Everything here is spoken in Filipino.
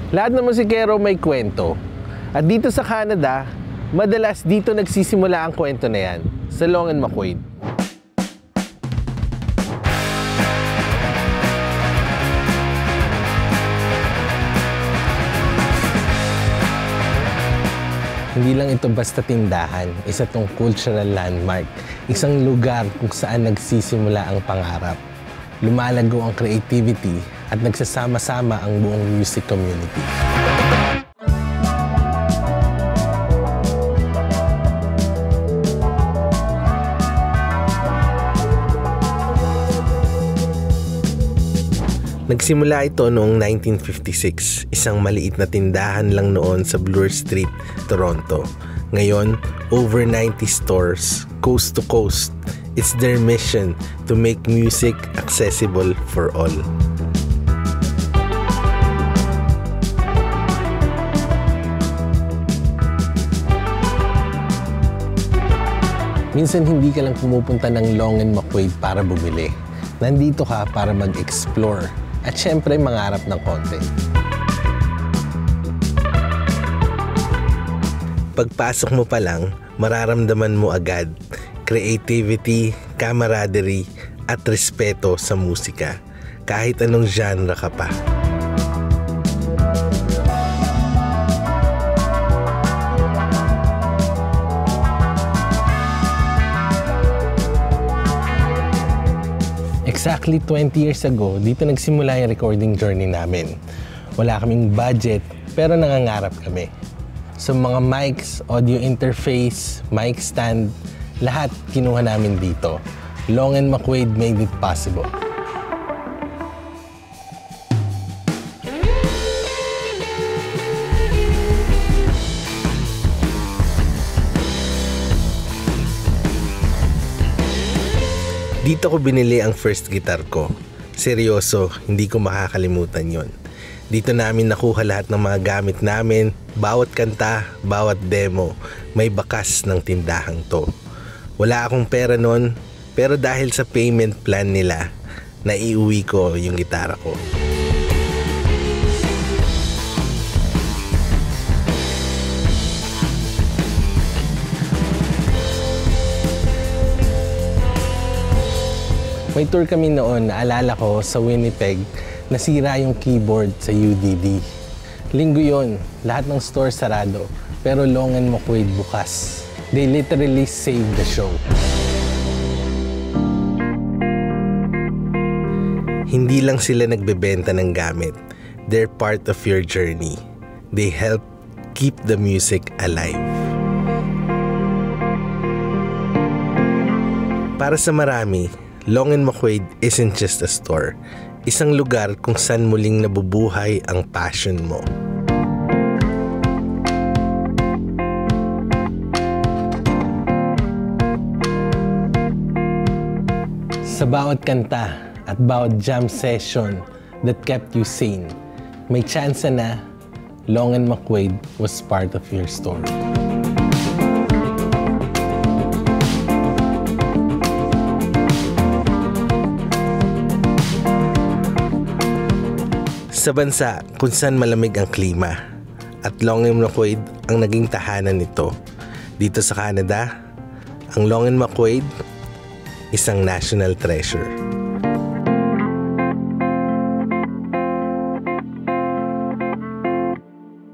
Lahat ng musikero may kwento. At dito sa Canada, madalas dito nagsisimula ang kwento na yan, sa Long and McQuaid. Hindi lang ito basta tindahan, isa tong cultural landmark, isang lugar kung saan nagsisimula ang pangarap. Lumalago ang creativity at nagsasama-sama ang buong music community. Nagsimula ito noong 1956, isang maliit na tindahan lang noon sa Bloor Street, Toronto. Ngayon, over 90 stores, coast to coast. It's their mission to make music accessible for all. Minsan hindi ka lang pumupunta ng Long and McQuaid para bumili. Nandito ka para mag-explore at syempre mangarap ng konti. Pagpasok mo pa lang, mararamdaman mo agad creativity, camaraderie at respeto sa musika, kahit anong genre ka pa. Exactly 20 years ago, dito nagsimula yung recording journey namin. Wala kaming budget, pero nangangarap kami. So mga mics, audio interface, mic stand, lahat kinuha namin dito. Long and McQuaid made it possible. Dito ko binili ang first guitar ko. Seryoso, hindi ko makakalimutan yon. Dito namin nakuha lahat ng mga gamit namin, bawat kanta, bawat demo, may bakas ng tindahang to. Wala akong pera nun, pero dahil sa payment plan nila, naiuwi ko yung gitara ko. May tour kami noon, naalala ko, sa Winnipeg, nasira yung keyboard sa UDD. Linggo yon, lahat ng store sarado, pero Long and McQuaid bukas. They literally saved the show. Hindi lang sila nagbebenta ng gamit. They're part of your journey. They help keep the music alive. Para sa marami, Long and McQuaid isn't just a store. Isang lugar kung saan muling nabubuhay ang passion mo. Sa bawat kanta at bawat jam session that kept you sane, may chance na Long and McQuaid was part of your story. Sa bansa kung saan malamig ang klima at Long and McQuaid ang naging tahanan nito. Dito sa Canada, ang Long and McQuaid isang national treasure.